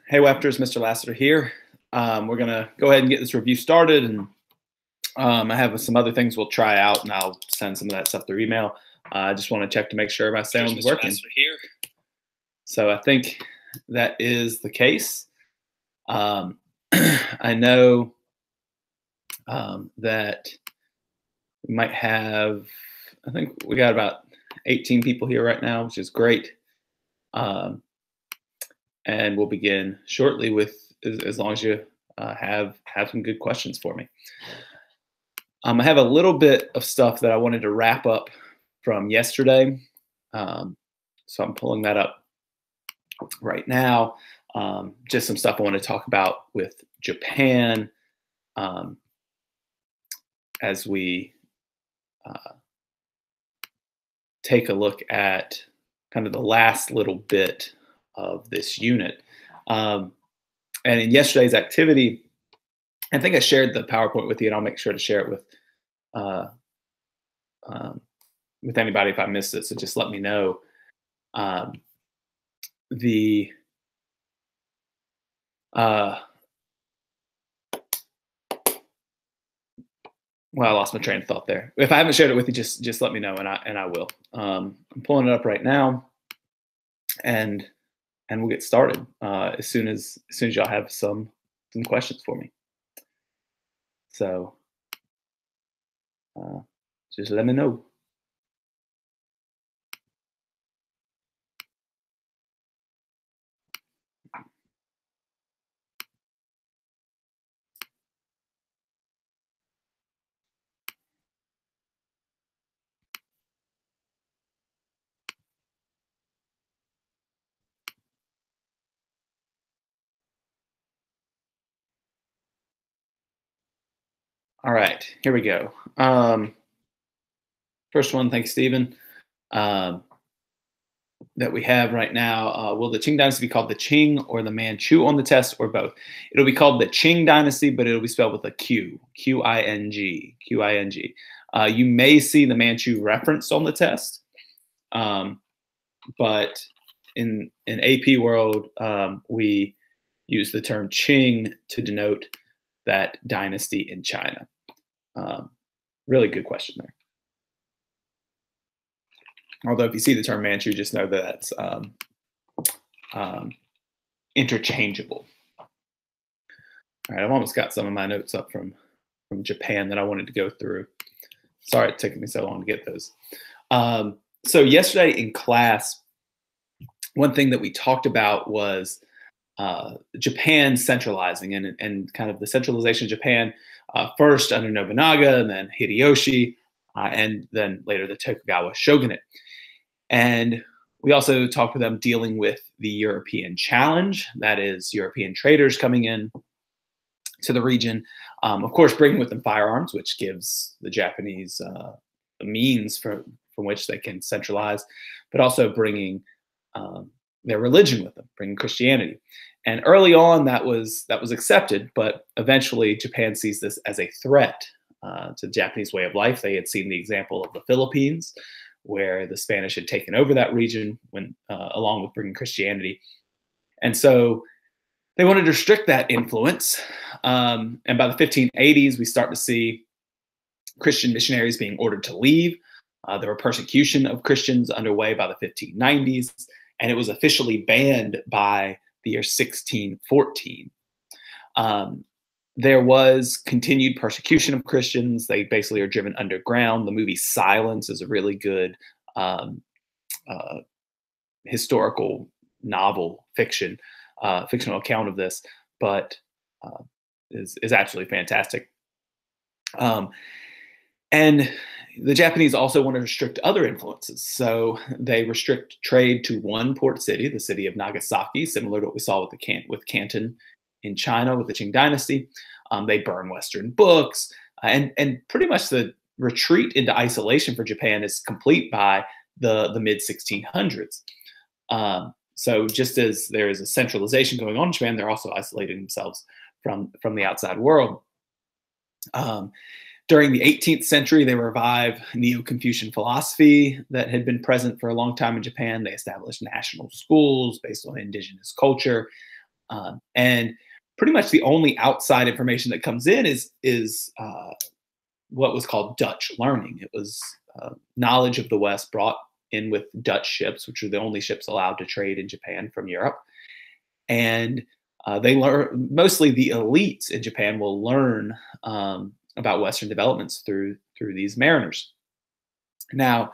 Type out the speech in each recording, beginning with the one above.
Hey, Wefters, Mr. Lassiter here. We're going to go ahead and get this review started, and I have some other things we'll try out, and I'll send some of that stuff through email. I just want to check to make sure my sound's working. So I think that is the case. I know that we might have, I think we got about 18 people here right now, which is great. And we'll begin shortly with, as long as you have some good questions for me. I have a little bit of stuff that I wanted to wrap up from yesterday. So I'm pulling that up right now. Just some stuff I want to talk about with Japan as we take a look at kind of the last little bit of this unit. And in yesterday's activity, I think I shared the PowerPoint with you, and I'll make sure to share it with anybody if I missed it. So just let me know. Well, I lost my train of thought there. If I haven't shared it with you, just let me know, and I will. I'm pulling it up right now, and we'll get started as soon as y'all have some questions for me. So just let me know. All right, here we go. First one, thanks, Stephen, that we have right now. Will the Qing Dynasty be called the Qing or the Manchu on the test, or both? It'll be called the Qing Dynasty, but it'll be spelled with a Q, Q-I-N-G, Q-I-N-G. You may see the Manchu reference on the test, but in AP world, we use the term Qing to denote that dynasty in China. Really good question there. Although if you see the term Manchu, just know that that's interchangeable. All right, I've almost got some of my notes up from Japan that I wanted to go through. Sorry it took me so long to get those. So yesterday in class, one thing that we talked about was Japan centralizing and kind of the centralization of Japan, first under Nobunaga and then Hideyoshi, and then later the Tokugawa shogunate. And we also talked with them dealing with the European challenge, that is European traders coming in to the region, of course bringing with them firearms, which gives the Japanese the means from which they can centralize, but also bringing their religion with them, bringing Christianity. And early on, that was accepted, but eventually Japan sees this as a threat to the Japanese way of life. They had seen the example of the Philippines, where the Spanish had taken over that region when, along with bringing Christianity. And so they wanted to restrict that influence. And by the 1580s, we start to see Christian missionaries being ordered to leave. There were persecution of Christians underway by the 1590s, and it was officially banned by the year 1614. There was continued persecution of Christians. They basically are driven underground. The movie Silence is a really good historical novel fictional account of this, but is absolutely fantastic. And the Japanese also want to restrict other influences. So they restrict trade to one port city, the city of Nagasaki, similar to what we saw with Canton in China with the Qing Dynasty. They burn Western books, and pretty much the retreat into isolation for Japan is complete by the mid-1600s. So just as there is a centralization going on in Japan, they're also isolating themselves from the outside world. During the 18th century, they revived Neo-Confucian philosophy that had been present for a long time in Japan. They established national schools based on indigenous culture. And pretty much the only outside information that comes in is what was called Dutch learning. It was knowledge of the West brought in with Dutch ships, which were the only ships allowed to trade in Japan from Europe. And they learn, mostly the elites in Japan will learn about Western developments through these mariners. Now,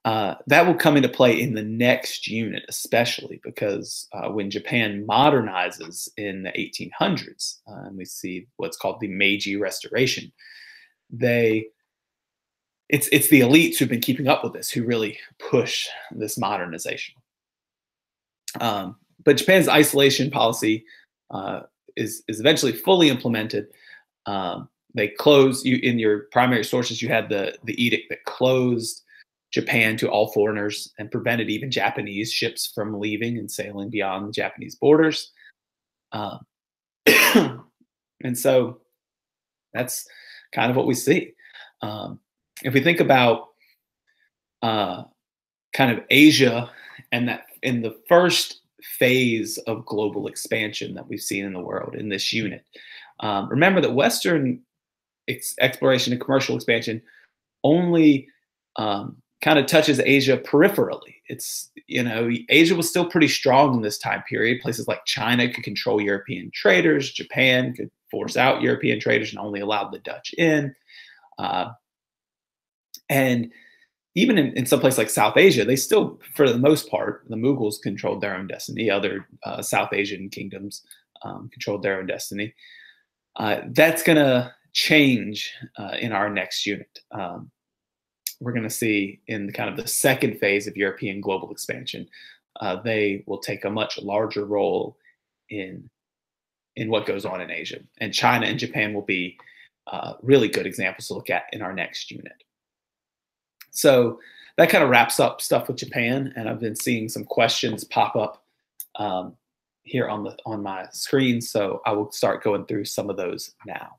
that will come into play in the next unit, especially because when Japan modernizes in the 1800s, and we see what's called the Meiji Restoration, it's the elites who've been keeping up with this who really push this modernization. But Japan's isolation policy is eventually fully implemented. They close you in your primary sources. You had the edict that closed Japan to all foreigners and prevented even Japanese ships from leaving and sailing beyond the Japanese borders. And so that's kind of what we see. If we think about kind of Asia and that in the first phase of global expansion that we've seen in the world in this unit, remember that Western exploration and commercial expansion only kind of touches Asia peripherally. It's, Asia was still pretty strong in this time period. Places like China could control European traders. Japan could force out European traders and only allowed the Dutch in. And even in some place like South Asia, they still, for the most part, the Mughals controlled their own destiny. Other South Asian kingdoms controlled their own destiny. That's going to change in our next unit. We're going to see in kind of the second phase of European global expansion, they will take a much larger role in what goes on in Asia. And China and Japan will be really good examples to look at in our next unit. So that kind of wraps up stuff with Japan. And I've been seeing some questions pop up here on my screen. So I will start going through some of those now.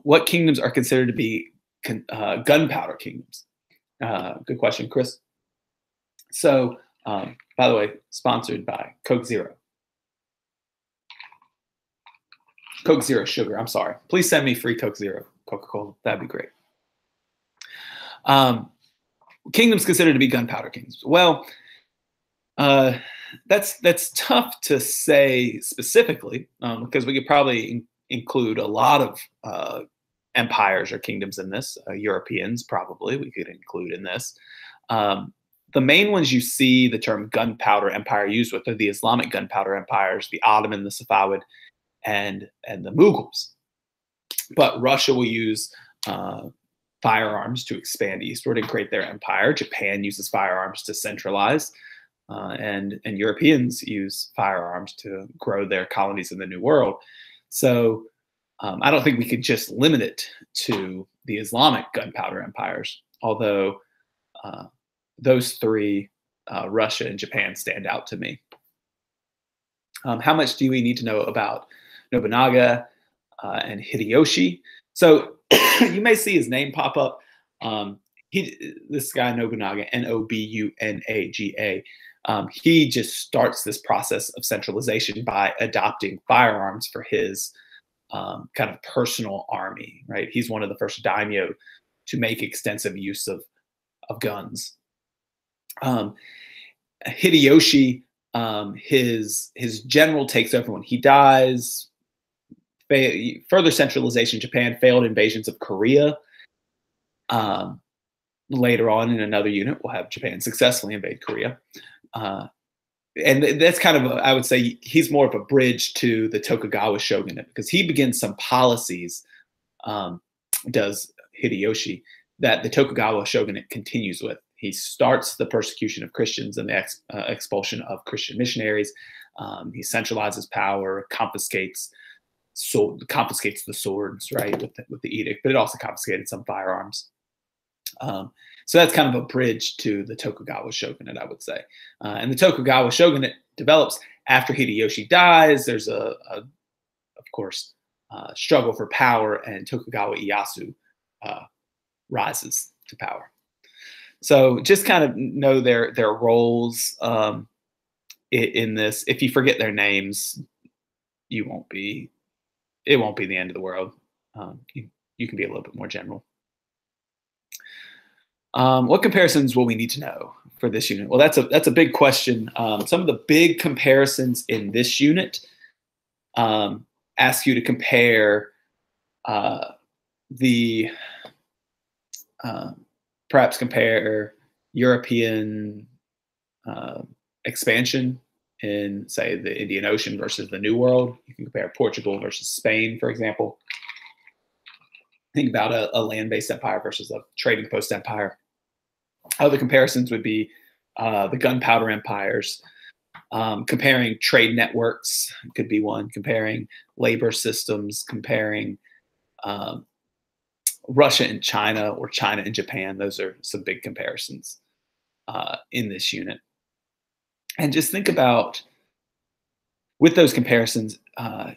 What kingdoms are considered to be gunpowder kingdoms? Good question, Chris. So, by the way, sponsored by Coke Zero. Coke Zero sugar, I'm sorry. Please send me free Coke Zero Coca-Cola. That'd be great. Kingdoms considered to be gunpowder kingdoms. Well, that's tough to say specifically because we could probably include a lot of empires or kingdoms in this. Europeans probably we could include in this. The main ones you see the term gunpowder empire used with are the Islamic gunpowder empires, the Ottoman, the Safavid, and the Mughals. But Russia will use firearms to expand eastward and create their empire. Japan uses firearms to centralize, and Europeans use firearms to grow their colonies in the New World. So I don't think we could just limit it to the Islamic gunpowder empires, although those three, Russia and Japan, stand out to me. How much do we need to know about Nobunaga and Hideyoshi? So you may see his name pop up. This guy Nobunaga, Nobunaga, he just starts this process of centralization by adopting firearms for his kind of personal army, right? He's one of the first daimyo to make extensive use of guns. Hideyoshi, his general takes over when he dies. Further centralization. Japan failed invasions of Korea. Later on in another unit, we'll have Japan successfully invade Korea. And that's kind of, I would say, he's more of a bridge to the Tokugawa shogunate because he begins some policies, does Hideyoshi, that the Tokugawa shogunate continues with. He starts the persecution of Christians and the expulsion of Christian missionaries. He centralizes power, confiscates the swords, right, with the edict, but it also confiscated some firearms. So that's kind of a bridge to the Tokugawa shogunate, I would say. And the Tokugawa shogunate develops after Hideyoshi dies. There's of course, struggle for power, and Tokugawa Ieyasu rises to power. So just kind of know their roles. in this. If you forget their names, it won't be the end of the world. You can be a little bit more general. What comparisons will we need to know for this unit? Well, that's a big question. Some of the big comparisons in this unit ask you to compare perhaps compare European expansion in, say, the Indian Ocean versus the New World. You can compare Portugal versus Spain, for example. Think about a land-based empire versus a trading post empire. Other comparisons would be the gunpowder empires. Comparing trade networks could be one. Comparing labor systems. Comparing Russia and China, or China and Japan. Those are some big comparisons in this unit. And just think about, with those comparisons,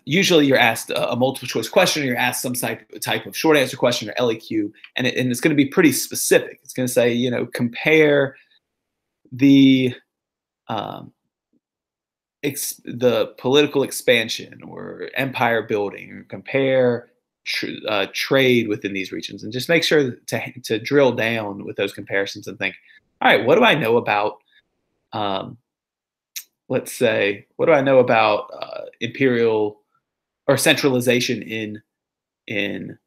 usually you're asked a multiple choice question, or you're asked some type of short answer question or LEQ, and it's going to be pretty specific. It's going to say, you know, compare the political expansion or empire building, or compare trade within these regions, and just make sure to drill down with those comparisons and think, all right, what do I know about let's say, what do I know about imperial or centralization in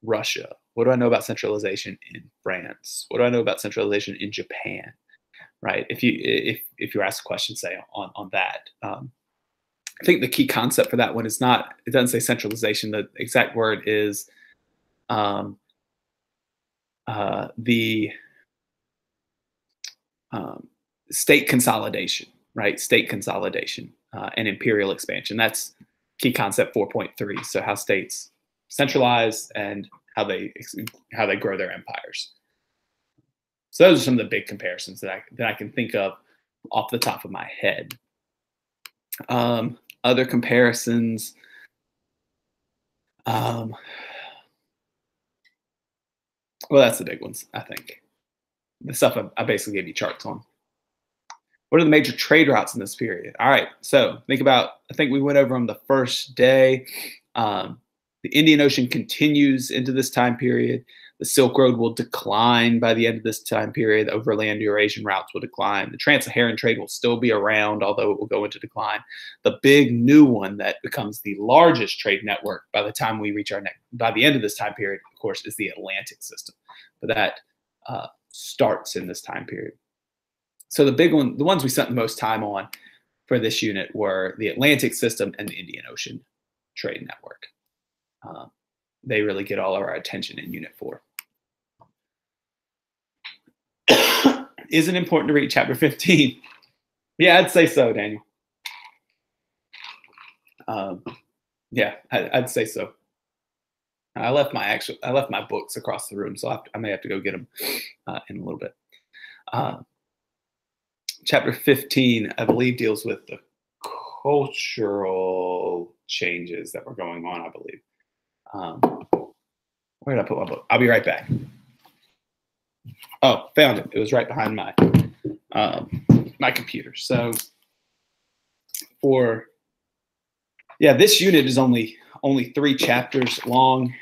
Russia? What do I know about centralization in France? What do I know about centralization in Japan? Right? If you're asked a question, say, on that, I think the key concept for that one is not, it doesn't say centralization. The exact word is the state consolidation. Right, state consolidation and imperial expansion. That's key concept 4.3. So how states centralize and how they grow their empires. So those are some of the big comparisons that I can think of off the top of my head. Other comparisons. Well, that's the big ones, I think. The stuff I basically gave you charts on. What are the major trade routes in this period? All right, so think about, I think we went over them the first day. The Indian Ocean continues into this time period. The Silk Road will decline by the end of this time period. The overland Eurasian routes will decline. The trans-Saharan trade will still be around, although it will go into decline. The big new one that becomes the largest trade network by the time we reach by the end of this time period, of course, is the Atlantic system. But that starts in this time period. So the big one, the ones we spent the most time on for this unit were the Atlantic system and the Indian Ocean trade network. They really get all of our attention in Unit 4. Is it important to read Chapter 15? Yeah, I'd say so, Daniel. Yeah, I'd say so. I left my books across the room, so I may have to go get them in a little bit. Chapter 15, I believe, deals with the cultural changes that were going on, I believe. Where did I put my book? I'll be right back. Oh, found it. It was right behind my my computer. So this unit is only 3 chapters long.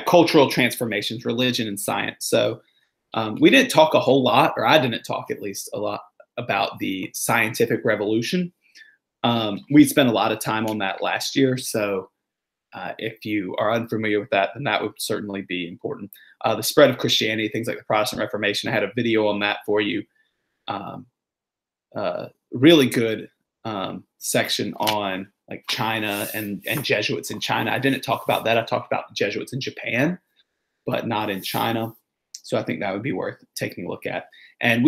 Cultural transformations, religion and science. So we didn't talk a whole lot, or I didn't talk at least a lot, about the scientific revolution. We spent a lot of time on that last year. So if you are unfamiliar with that, then that would certainly be important. The spread of Christianity, things like the Protestant Reformation, I had a video on that for you. Really good section on like China and Jesuits in China. I didn't talk about that. I talked about Jesuits in Japan, but not in China. So I think that would be worth taking a look at. And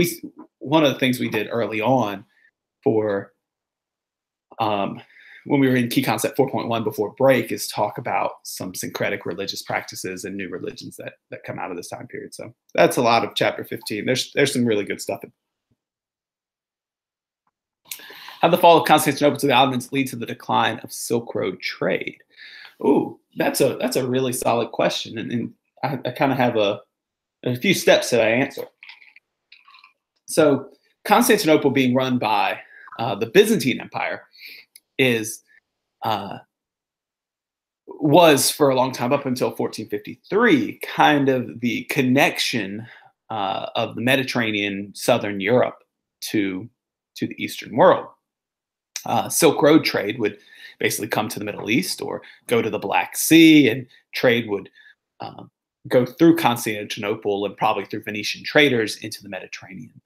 one of the things we did early on for when we were in Key Concept 4.1 before break is talk about some syncretic religious practices and new religions that come out of this time period. So that's a lot of Chapter 15. There's some really good stuff. How did the fall of Constantinople to the Ottomans lead to the decline of Silk Road trade? Ooh, that's a really solid question, and I kind of have a few steps that I answer. So Constantinople being run by the Byzantine Empire was for a long time, up until 1453, kind of the connection of the Mediterranean, Southern Europe to the Eastern world. Silk Road trade would basically come to the Middle East or go to the Black Sea, and trade would go through Constantinople and probably through Venetian traders into the Mediterranean.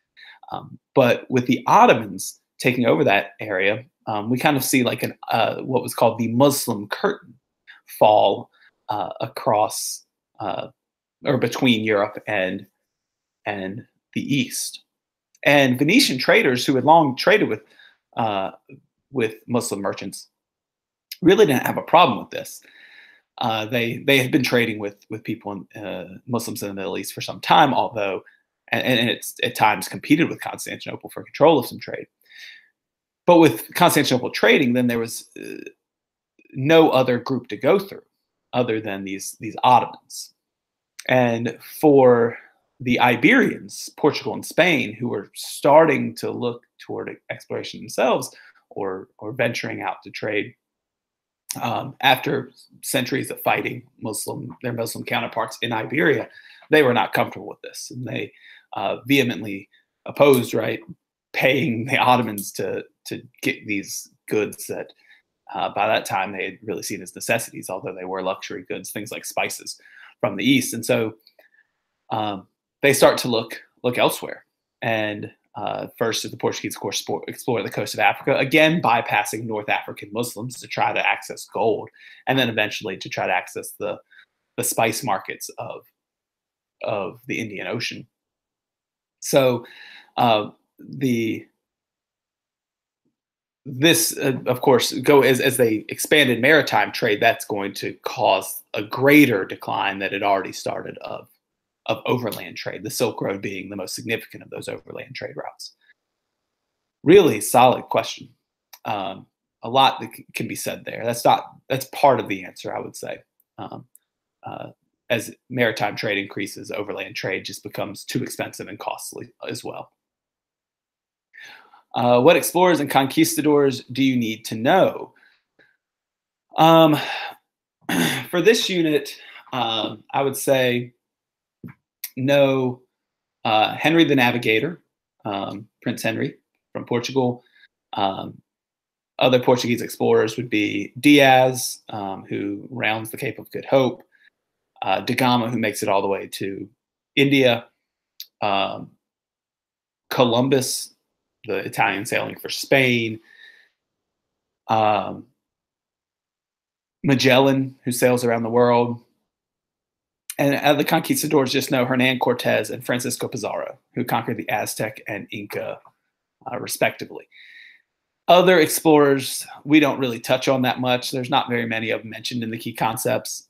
But with the Ottomans taking over that area, we kind of see like what was called the Muslim curtain fall across or between Europe and the East. And Venetian traders who had long traded with Muslim merchants really didn't have a problem with this. They had been trading with people, Muslims in the Middle East for some time, although, and it's at times competed with Constantinople for control of some trade. But with Constantinople trading, then there was no other group to go through other than these Ottomans. And for the Iberians, Portugal and Spain, who were starting to look toward exploration themselves or venturing out to trade, after centuries of fighting their Muslim counterparts in Iberia, they were not comfortable with this, and they vehemently opposed, right, paying the Ottomans to get these goods that by that time they had really seen as necessities, although they were luxury goods, things like spices from the East. And so they start to look elsewhere. And first, the Portuguese, of course, explore the coast of Africa, again bypassing North African Muslims to try to access gold, and then eventually to try to access the spice markets of the Indian Ocean. So this, of course, as they expanded maritime trade, that's going to cause a greater decline that had already started of overland trade, the Silk Road being the most significant of those overland trade routes. Really solid question. A lot that can be said there. That's part of the answer, I would say. As maritime trade increases, overland trade just becomes too expensive and costly as well. What explorers and conquistadors do you need to know? For this unit, I would say know Henry the Navigator, Prince Henry from Portugal. Other Portuguese explorers would be Diaz, who rounds the Cape of Good Hope, da Gama, who makes it all the way to India, Columbus, the Italian sailing for Spain, Magellan, who sails around the world. And the conquistadors just know Hernan Cortez and Francisco Pizarro, who conquered the Aztec and Inca, respectively. Other explorers, we don't really touch on that much. There's not very many of them mentioned in the key concepts.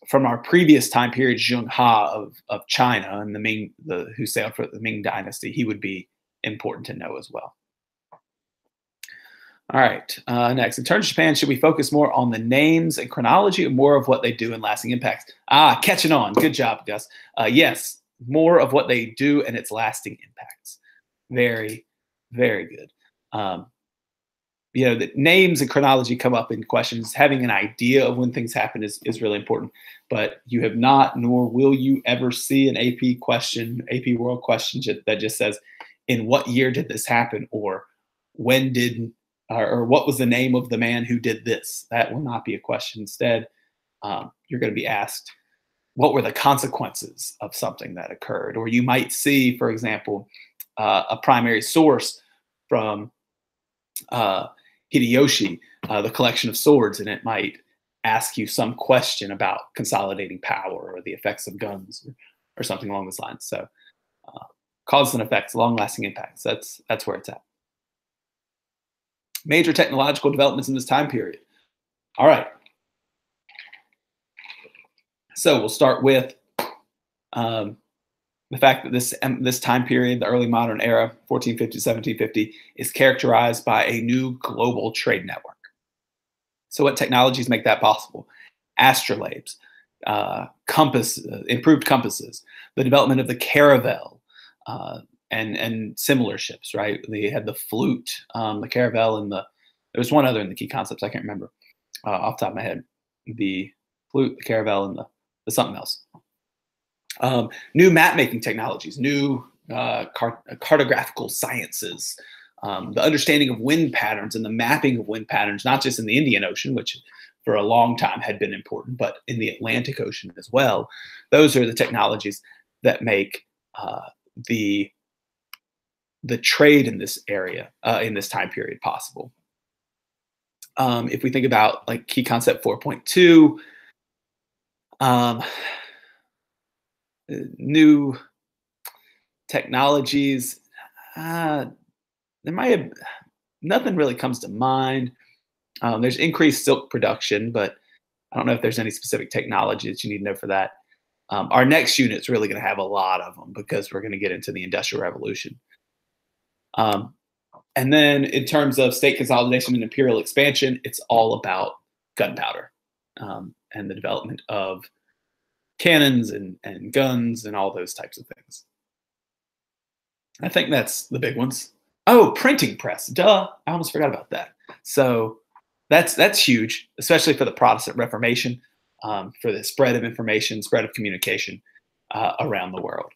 From our previous time period, Zheng Ha of China and the Ming, who sailed for the Ming Dynasty, he would be important to know as well. All right, next. In terms of Japan, should we focus more on the names and chronology or more of what they do and lasting impacts? Catching on. Good job, Gus. Yes, more of what they do and its lasting impacts. Very, very good. The names and chronology come up in questions. Having an idea of when things happen is really important, but you have not, nor will you ever see an AP question, AP World question that just says, in what year did this happen, or when did, or what was the name of the man who did this? That will not be a question. Instead, you're going to be asked, what were the consequences of something that occurred? Or you might see, for example, a primary source from Hideyoshi, the collection of swords, and it might ask you some question about consolidating power or the effects of guns or something along those lines. So causes and effects, long-lasting impacts. That's where it's at. Major technological developments in this time period. All right. So we'll start with the fact that this time period, the early modern era, 1450 to 1750, is characterized by a new global trade network. So what technologies make that possible? Astrolabes, improved compasses, the development of the caravel, and similar ships, right? They had the flute, the caravel, and there was one other in the key concepts I can't remember off the top of my head. The flute, the caravel, and the something else. New map making technologies, new cartographical sciences, the understanding of wind patterns and the mapping of wind patterns, not just in the Indian Ocean, which for a long time had been important, but in the Atlantic Ocean as well. Those are the technologies that make the trade in this area, in this time period, possible. If we think about like key concept 4.2, new technologies, there might have nothing really comes to mind. There's increased silk production, but I don't know if there's any specific technology that you need to know for that. Our next unit is really going to have a lot of them because we're going to get into the Industrial Revolution. And then in terms of state consolidation and imperial expansion, it's all about gunpowder and the development of cannons and guns and all those types of things. I think that's the big ones. Oh, printing press. Duh. I almost forgot about that. So that's huge, especially for the Protestant Reformation, for the spread of information, spread of communication around the world.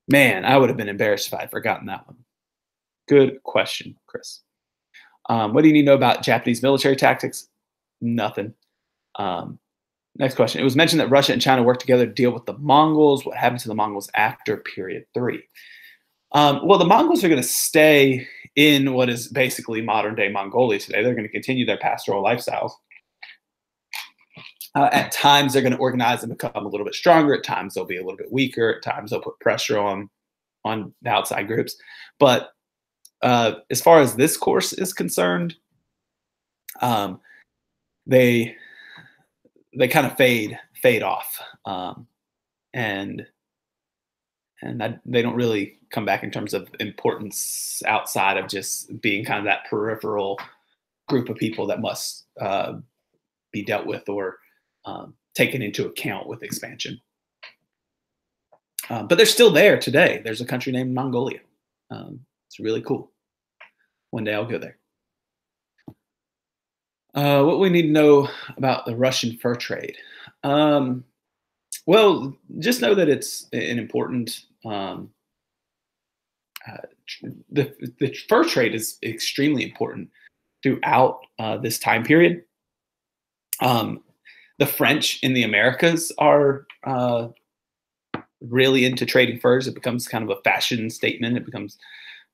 Man, I would have been embarrassed if I had forgotten that one. Good question, Chris. What do you need to know about Japanese military tactics? Nothing. Next question. It was mentioned that Russia and China worked together to deal with the Mongols. What happened to the Mongols after period 3? Well, the Mongols are going to stay in what is basically modern-day Mongolia today. They're going to continue their pastoral lifestyles. At times, they're going to organize and become a little bit stronger. At times, they'll be a little bit weaker. At times, they'll put pressure on the outside groups. But as far as this course is concerned, they kind of fade off, and they don't really come back in terms of importance outside of just being kind of that peripheral group of people that must be dealt with or taken into account with expansion. But they're still there today. There's a country named Mongolia. It's really cool. One day I'll go there. What we need to know about the Russian fur trade. Well, just know that it's an important, the fur trade is extremely important throughout this time period. The French in the Americas are really into trading furs. It becomes kind of a fashion statement. It becomes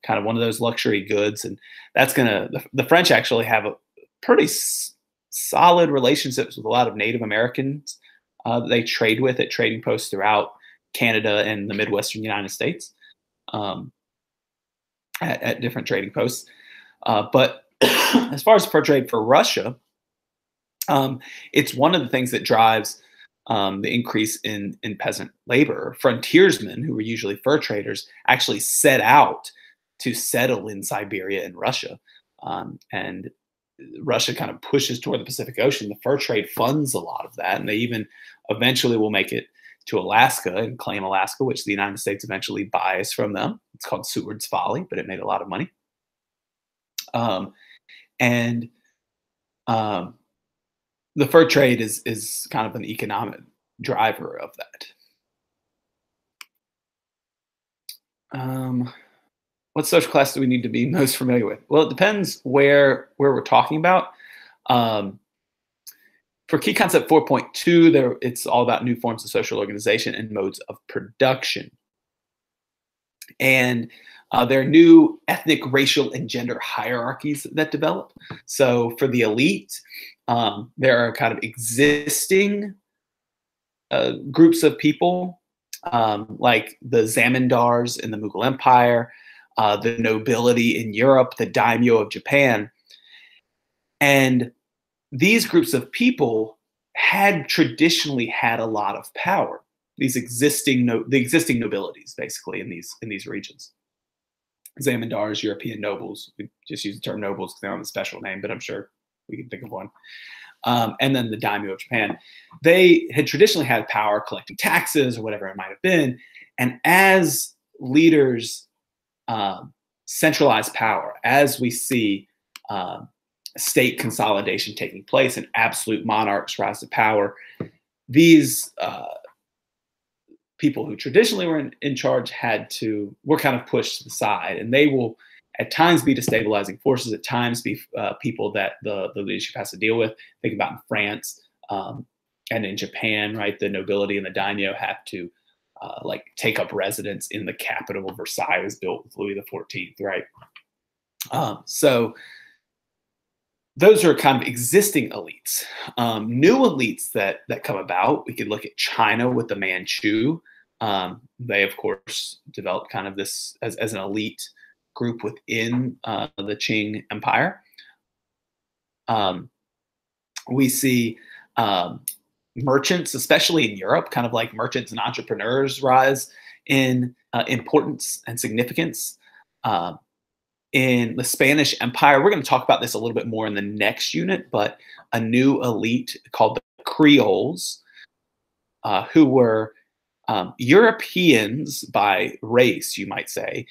kind of one of those luxury goods. And that's the French actually have a pretty solid relationships with a lot of Native Americans they trade with at trading posts throughout Canada and the Midwestern United States at different trading posts. But as far as fur trade for Russia, it's one of the things that drives the increase in peasant labor. Frontiersmen, who were usually fur traders, actually set out to settle in Siberia and Russia. And Russia kind of pushes toward the Pacific Ocean. The fur trade funds a lot of that, and they even eventually will make it to Alaska and claim Alaska, which the United States eventually buys from them. It's called Seward's Folly, but it made a lot of money. The fur trade is kind of an economic driver of that. What social class do we need to be most familiar with? Well, it depends where we're talking about. For key concept 4.2, it's all about new forms of social organization and modes of production. And there are new ethnic, racial, and gender hierarchies that develop. So for the elite, there are kind of existing groups of people, like the Zamindars in the Mughal Empire, the nobility in Europe, the daimyo of Japan. And these groups of people had traditionally had a lot of power. The existing nobilities, basically, in these regions. Zamindars, European nobles. We just use the term nobles because they don't have a special name, but I'm sure we can think of one. And then the daimyo of Japan. They had traditionally had power collecting taxes or whatever it might have been. And as leaders um, centralized power, as we see um, state consolidation taking place and absolute monarchs rise to power, these people who traditionally were in charge were kind of pushed to the side, and they will at times be destabilizing forces, at times be people that the leadership has to deal with. Think about in France and in Japan, right? The nobility and the daimyo have to like take up residence in the capital of Versailles, was built with Louis XIV, right? So those are kind of existing elites. New elites that come about, we could look at China with the Manchu. They, of course, developed kind of this as an elite group within the Qing Empire. We see merchants, especially in Europe, kind of like merchants and entrepreneurs rise in importance and significance. In the Spanish Empire, we're going to talk about this a little bit more in the next unit, but a new elite called the Creoles, who were Europeans by race, you might say,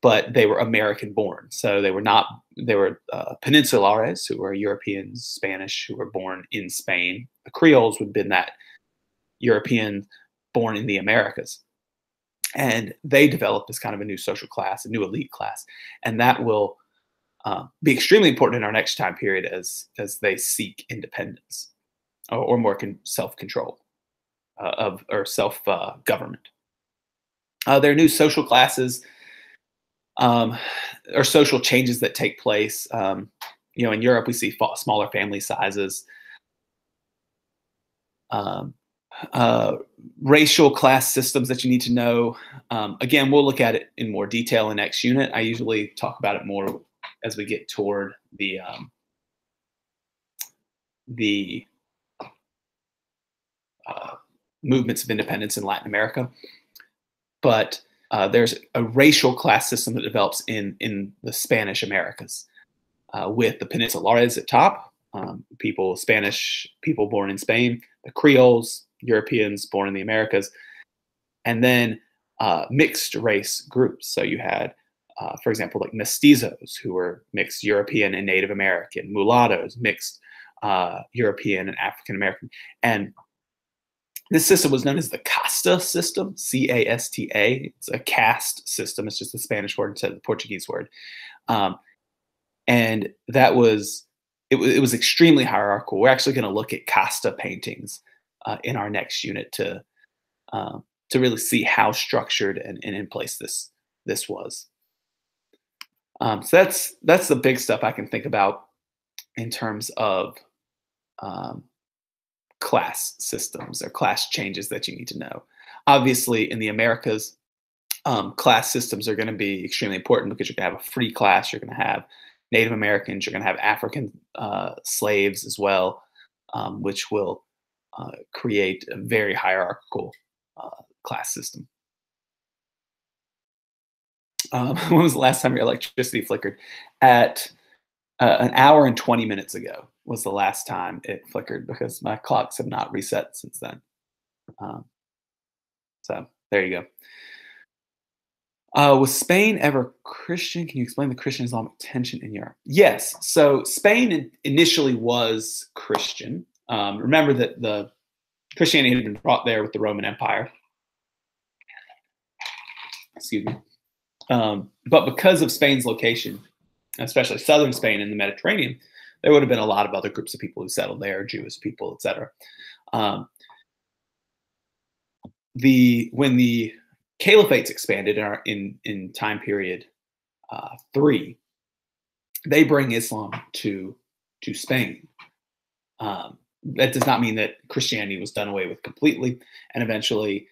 but they were American born. So they were Peninsulares, who were Europeans, Spanish, who were born in Spain. The Creoles would have been that European born in the Americas. And they developed as kind of a new social class, a new elite class. And that will be extremely important in our next time period as they seek independence or more self-control or self-government. There are new social classes or social changes that take place. In Europe, we see smaller family sizes. Racial class systems that you need to know. Again, we'll look at it in more detail in next unit. I usually talk about it more as we get toward the movements of independence in Latin America. But there's a racial class system that develops in the Spanish Americas with the Peninsulares at top, Spanish people born in Spain, the Creoles, Europeans born in the Americas, and then mixed race groups. So you had, for example, like mestizos, who were mixed European and Native American, mulattoes, mixed European and African American. And this system was known as the Caste System, C-A-S-T-A. It's a caste system. It's just the Spanish word instead of the Portuguese word. And that was, it was extremely hierarchical. We're actually going to look at casta paintings in our next unit to really see how structured and in place this was. So that's the big stuff I can think about in terms of class systems or class changes that you need to know. Obviously, in the Americas, class systems are going to be extremely important because you're going to have a free class, you're going to have Native Americans, you're going to have African slaves as well, which will create a very hierarchical class system. When was the last time your electricity flickered? At an hour and 20 minutes ago was the last time it flickered because my clocks have not reset since then. So there you go. Was Spain ever Christian? Can you explain the Christian-Islamic tension in Europe? Yes. So Spain initially was Christian. Remember that the Christianity had been brought there with the Roman Empire. Excuse me. But because of Spain's location, especially southern Spain in the Mediterranean, there would have been a lot of other groups of people who settled there, Jewish people, etc. When the caliphates expanded in time period 3, they bring Islam to Spain. That does not mean that Christianity was done away with completely, and eventually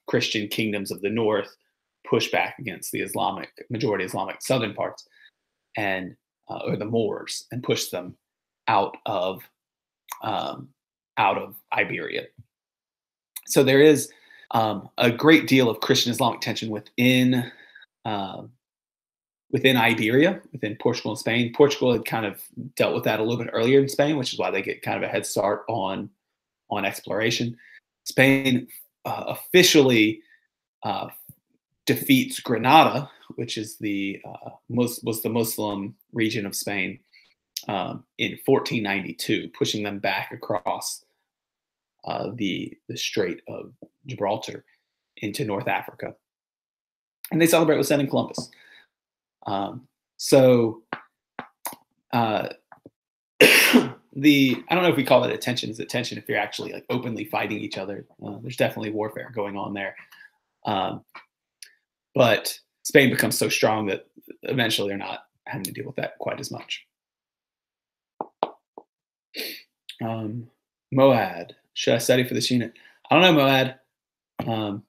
Christian kingdoms of the north push back against the majority Islamic southern parts, and or the Moors, and push them out of Iberia. So there is a great deal of Christian Islamic tension within Iberia, within Portugal and Spain. Portugal had kind of dealt with that a little bit earlier in Spain, which is why they get kind of a head start on exploration. Spain officially defeats Granada which is the was the Muslim region of Spain, in 1492, pushing them back across the Strait of Gibraltar into North Africa, and they celebrate with sending Columbus. So I don't know if we call it attention. Is attention if you're actually like openly fighting each other? There's definitely warfare going on there, but Spain becomes so strong that eventually they're not having to deal with that quite as much. Moad, should I study for this unit? I don't know, Moad.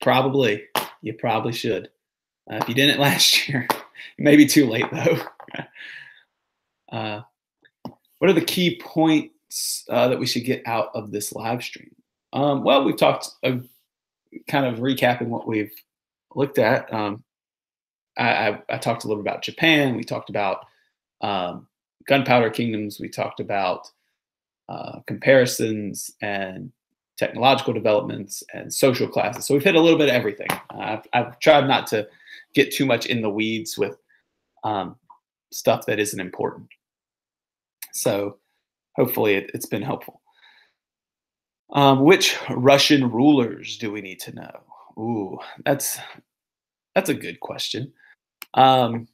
Probably. You probably should. If you didn't last year, it may be too late though. What are the key points that we should get out of this live stream? Well, we've talked, kind of recapping what we've looked at. I talked a little about Japan. We talked about gunpowder kingdoms. We talked about comparisons and technological developments and social classes. So we've hit a little bit of everything. I've tried not to get too much in the weeds with stuff that isn't important. So hopefully it's been helpful. Which Russian rulers do we need to know? Ooh, that's a good question. Russian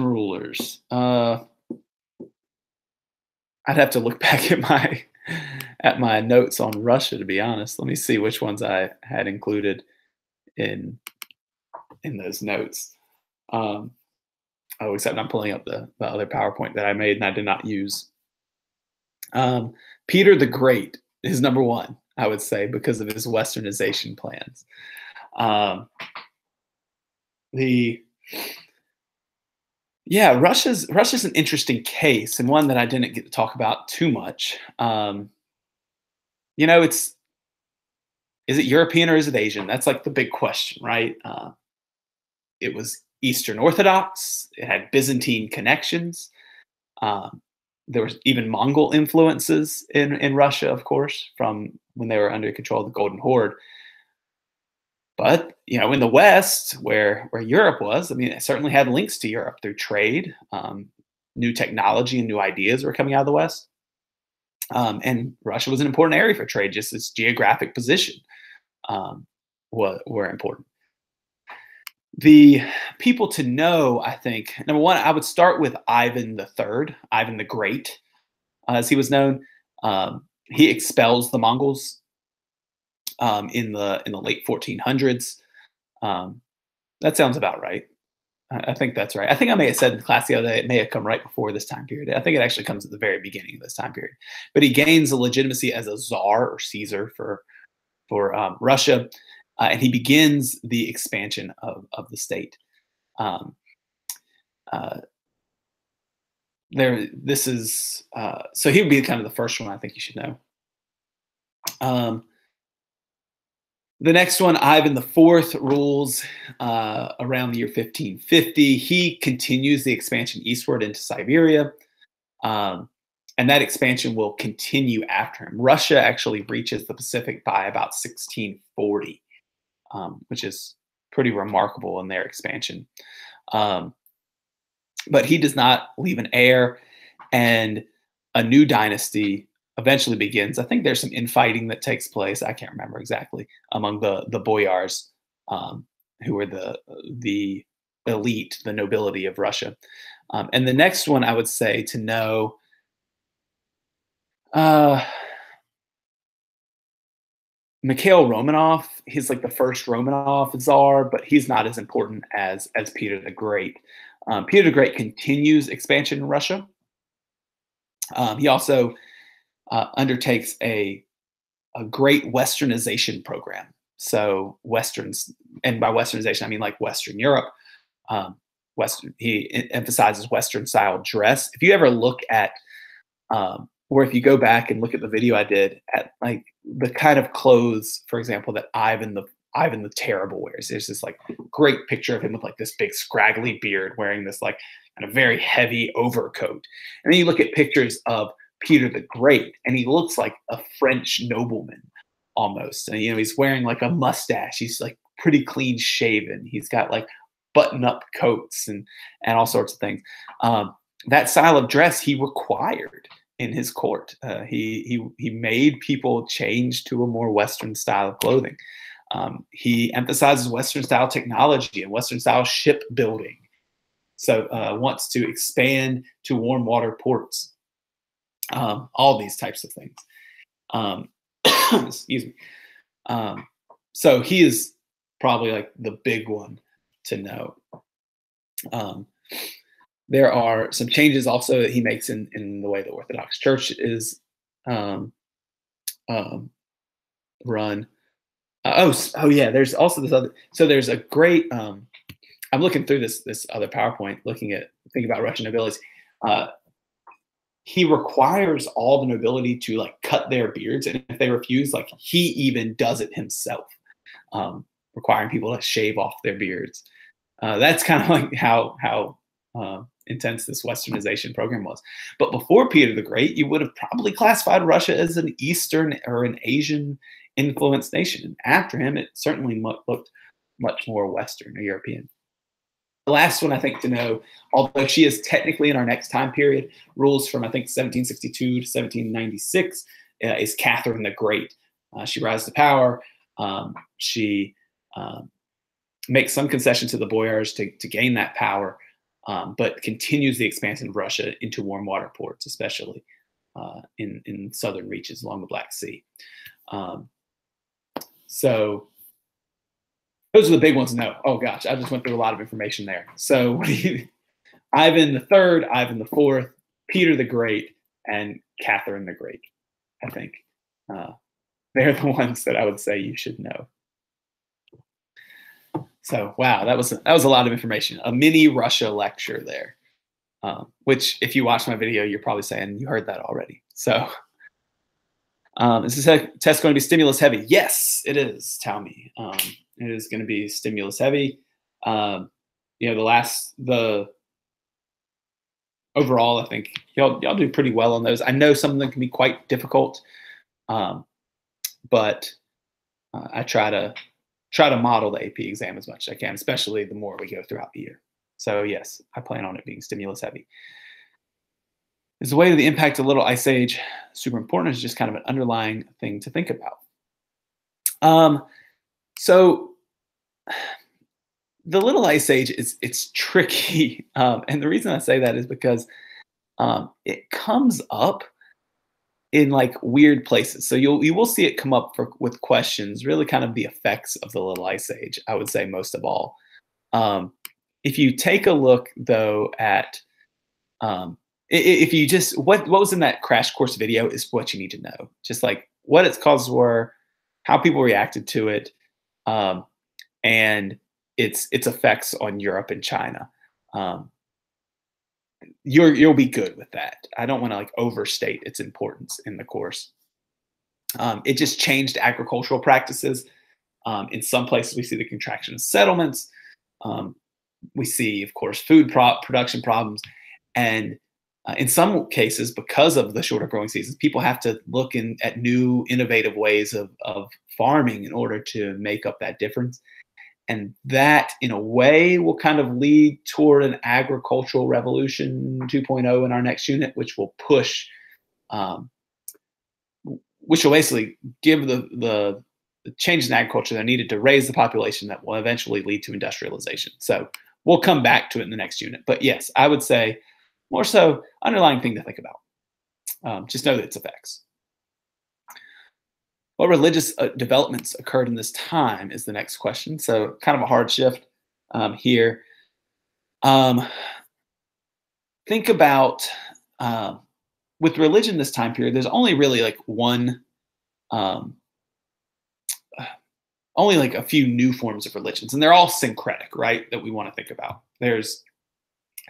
rulers. I'd have to look back at my notes on Russia, to be honest. Let me see which ones I had included in those notes. Except I'm pulling up the other PowerPoint that I made and I did not use. Peter the Great is number one, I would say, because of his westernization plans. Russia's an interesting case, and one that I didn't get to talk about too much. Is it European or is it Asian? That's like the big question, right? It was Eastern Orthodox. It had Byzantine connections. There was even Mongol influences in Russia, of course, from when they were under control of the Golden Horde. But in the West, where Europe was, I mean, it certainly had links to Europe through trade. New technology and new ideas were coming out of the West. And Russia was an important area for trade. Just its geographic position were important. The people to know, I think, number one, I would start with Ivan III, Ivan the Great, as he was known. He expels the Mongols in the late 1400s. That sounds about right. I think that's right. I think I may have said in class the other day it may have come right before this time period. I think it actually comes at the very beginning of this time period. But he gains a legitimacy as a czar or Caesar for Russia. And he begins the expansion of the state. So he would be kind of the first one I think you should know. The next one, Ivan IV, rules around the year 1550. He continues the expansion eastward into Siberia. And that expansion will continue after him. Russia actually reaches the Pacific by about 1640. Which is pretty remarkable in their expansion. But he does not leave an heir, and a new dynasty eventually begins. I think there's some infighting that takes place. I can't remember exactly, among the boyars, who were the elite, the nobility of Russia. And the next one I would say to know, Mikhail Romanoff. He's like the first Romanov czar, but he's not as important as Peter the Great. Peter the Great continues expansion in Russia. He also undertakes a great westernization program. So westerns, and by westernization I mean like Western Europe. He emphasizes Western style dress. If you ever look at or if you go back and look at the video I did at like the kind of clothes, for example, that Ivan the Terrible wears. There's this like great picture of him with like this big scraggly beard wearing this like kind of very heavy overcoat. And then you look at pictures of Peter the Great and he looks like a French nobleman almost. And he's wearing like a mustache. He's like pretty clean shaven. He's got like button up coats and all sorts of things. That style of dress he required in his court. He made people change to a more Western style of clothing. He emphasizes Western style technology and Western style shipbuilding. So wants to expand to warm water ports. All these types of things. Excuse me. So he is probably like the big one to know. There are some changes also that he makes in the way the Orthodox Church is run. Oh yeah. There's also this other. So there's a great. I'm looking through this other PowerPoint, thinking about Russian nobilities. He requires all the nobility to like cut their beards, and if they refuse, like he even does it himself, requiring people to shave off their beards. That's kind of like how intense this Westernization program was. But before Peter the Great, you would have probably classified Russia as an Eastern or an Asian influenced nation. And after him, it certainly looked much more Western or European. The last one I think to know, although she is technically in our next time period, rules from I think 1762 to 1796, is Catherine the Great. She rises to power. She makes some concession to the boyars to gain that power, but continues the expansion of Russia into warm water ports, especially in southern reaches along the Black Sea. So those are the big ones to know. Oh gosh, I just went through a lot of information there. So Ivan III, Ivan IV, Peter the Great, and Catherine the Great. I think they're the ones that I would say you should know. So wow, that was a lot of information. A mini Russia lecture there, which if you watch my video, you're probably saying you heard that already. So is this test going to be stimulus heavy? Yes, it is. Tell me. It is going to be stimulus heavy. The overall, I think y'all do pretty well on those. I know some of them can be quite difficult, but I try to model the AP exam as much as I can, especially the more we go throughout the year. So yes, I plan on it being stimulus heavy. Is the way of the impact of Little Ice Age super important? Is just kind of an underlying thing to think about. So the Little Ice Age it's tricky, and the reason I say that is because it comes up in like weird places. So you will see it come up with questions, really kind of the effects of the Little Ice Age. I would say most of all. If you take a look though at if you just what was in that crash course video is what you need to know. Just like what its causes were, how people reacted to it, and its effects on Europe and China. You'll be good with that. I don't want to like overstate its importance in the course. It just changed agricultural practices. In some places, we see the contraction of settlements. We see, of course, food production problems, and in some cases, because of the shorter growing seasons, people have to look at new, innovative ways of farming in order to make up that difference. And that, in a way, will kind of lead toward an agricultural revolution 2.0 in our next unit, which will push, which will basically give the changes in agriculture that are needed to raise the population that will eventually lead to industrialization. So we'll come back to it in the next unit. But yes, I would say more so underlying thing to think about. Just know that its effects. What religious developments occurred in this time is the next question. So kind of a hard shift here. Think about with religion this time period, there's only really like only like a few new forms of religions, and they're all syncretic, right? That we want to think about. There's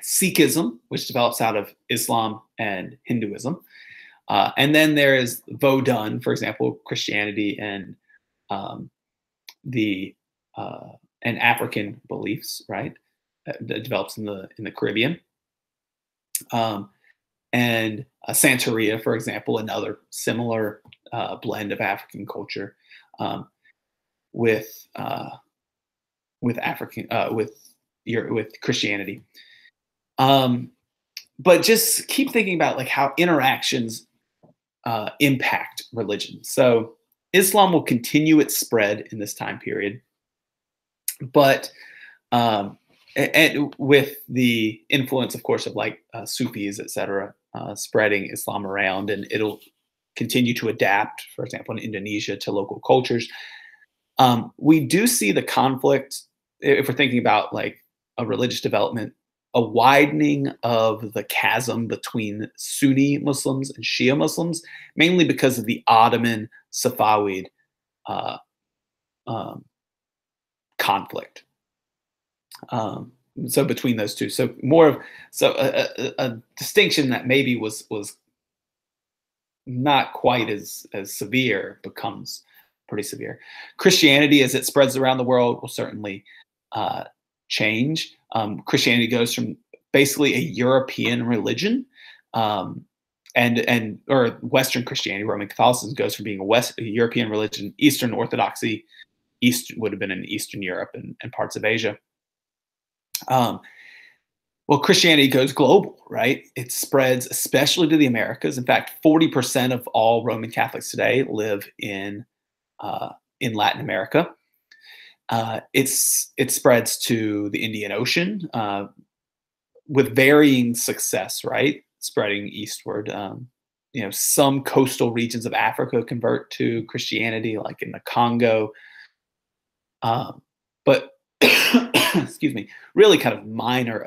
Sikhism, which develops out of Islam and Hinduism. And then there is Vodun, for example, Christianity and and African beliefs, right? That develops in the Caribbean. And Santeria, for example, another similar blend of African culture with with African with Christianity. But just keep thinking about like how interactions impact religion. So Islam will continue its spread in this time period, but and with the influence, of course, of like Sufis, etc., spreading Islam around, and it'll continue to adapt, for example, in Indonesia to local cultures. We do see the conflict, if we're thinking about like a religious development, a widening of the chasm between Sunni Muslims and Shia Muslims, mainly because of the Ottoman Safavid uh, um, conflict. So between those two, so more of a distinction that maybe was not quite as severe becomes pretty severe. Christianity, as it spreads around the world, will certainly change. Christianity goes from basically a European religion, or Western Christianity, Roman Catholicism, goes from being a European religion. Eastern Orthodoxy, East would have been in Eastern Europe and parts of Asia. Well, Christianity goes global, right? It spreads especially to the Americas. In fact, 40% of all Roman Catholics today live in Latin America. It spreads to the Indian Ocean with varying success, right? Spreading eastward. Some coastal regions of Africa convert to Christianity, like in the Congo. But excuse me, really kind of minor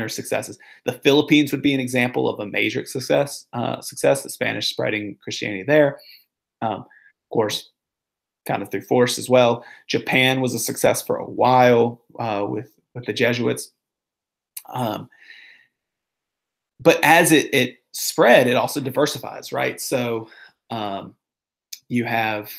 successes. The Philippines would be an example of a major success, the Spanish spreading Christianity there. Of course, kind of through force as well. Japan was a success for a while with the Jesuits. But as it spread, it also diversifies, right? So you have,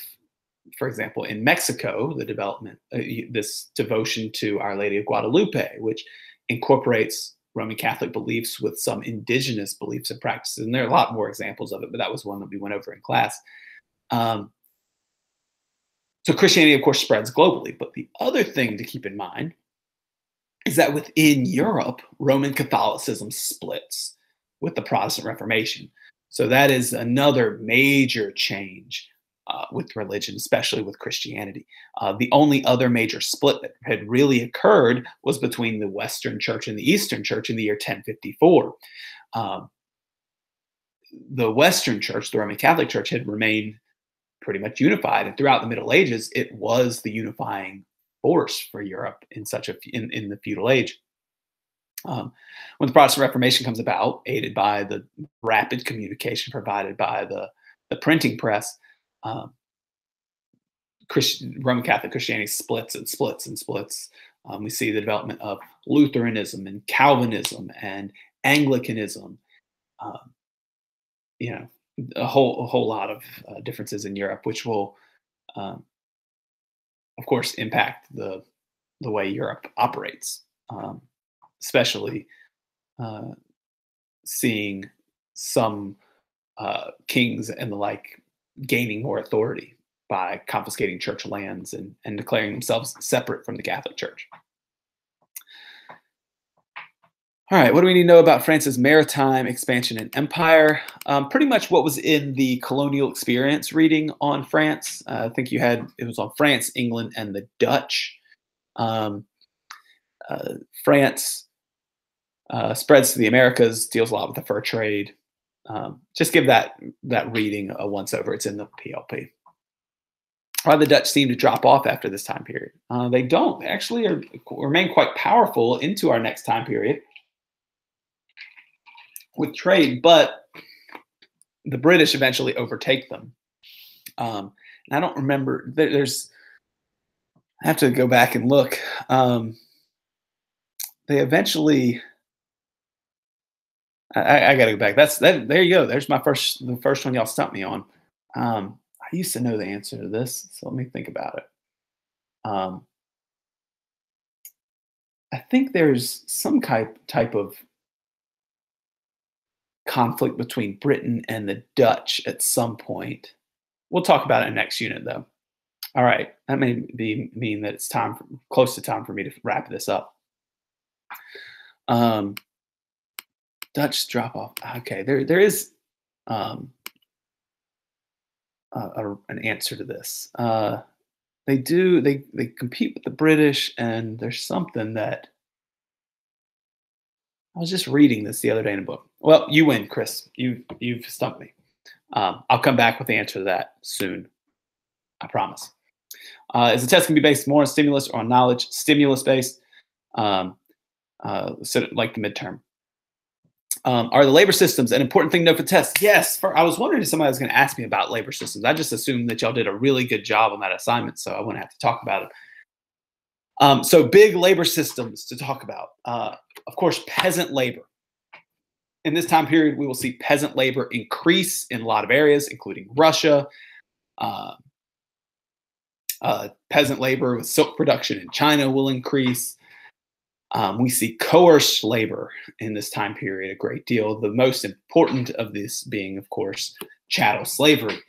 for example, in Mexico, the development, this devotion to Our Lady of Guadalupe, which incorporates Roman Catholic beliefs with some indigenous beliefs and practices. And there are a lot more examples of it, but that was one that we went over in class. So Christianity, of course, spreads globally. But the other thing to keep in mind is that within Europe, Roman Catholicism splits with the Protestant Reformation. So that is another major change with religion, especially with Christianity. The only other major split that had really occurred was between the Western Church and the Eastern Church in the year 1054. The Western Church, the Roman Catholic Church, had remained pretty much unified, and throughout the Middle Ages, it was the unifying force for Europe in the feudal age. When the Protestant Reformation comes about, aided by the rapid communication provided by the printing press, Roman Catholic Christianity splits and splits and splits. We see the development of Lutheranism and Calvinism and Anglicanism. A whole lot of differences in Europe, which will, of course, impact the way Europe operates, especially seeing some kings and the like gaining more authority by confiscating church lands and declaring themselves separate from the Catholic Church. All right, what do we need to know about France's maritime expansion and empire? Pretty much what was in the colonial experience reading on France. I think it was on France, England, and the Dutch. France spreads to the Americas, deals a lot with the fur trade. Just give that reading a once over. It's in the PLP. Why the Dutch seem to drop off after this time period? They don't. They actually remain quite powerful into our next time period with trade, but the British eventually overtake them. And I don't remember. I have to go back and look. They eventually. I got to go back. There you go. There's the first one y'all stumped me on. I used to know the answer to this, so let me think about it. I think there's some type of conflict between Britain and the Dutch at some point. We'll talk about it in next unit, though. All right, that may mean that it's close to time for me to wrap this up. Um, Dutch drop off. Okay, there is um, an answer to this. They compete with the British, and there's something that I was just reading this the other day in a book. Well, you win, Chris. You've stumped me. I'll come back with the answer to that soon. I promise. Is the test can be based more on stimulus or on knowledge? Stimulus based, so like the midterm. Are the labor systems an important thing to know for tests? Yes. I was wondering if somebody was going to ask me about labor systems. I just assumed that y'all did a really good job on that assignment, so I wouldn't have to talk about it. So big labor systems to talk about. Of course, peasant labor. In this time period, we will see peasant labor increase in a lot of areas, including Russia. Peasant labor with silk production in China will increase. We see coerced labor in this time period a great deal. The most important of this being, of course, chattel slavery.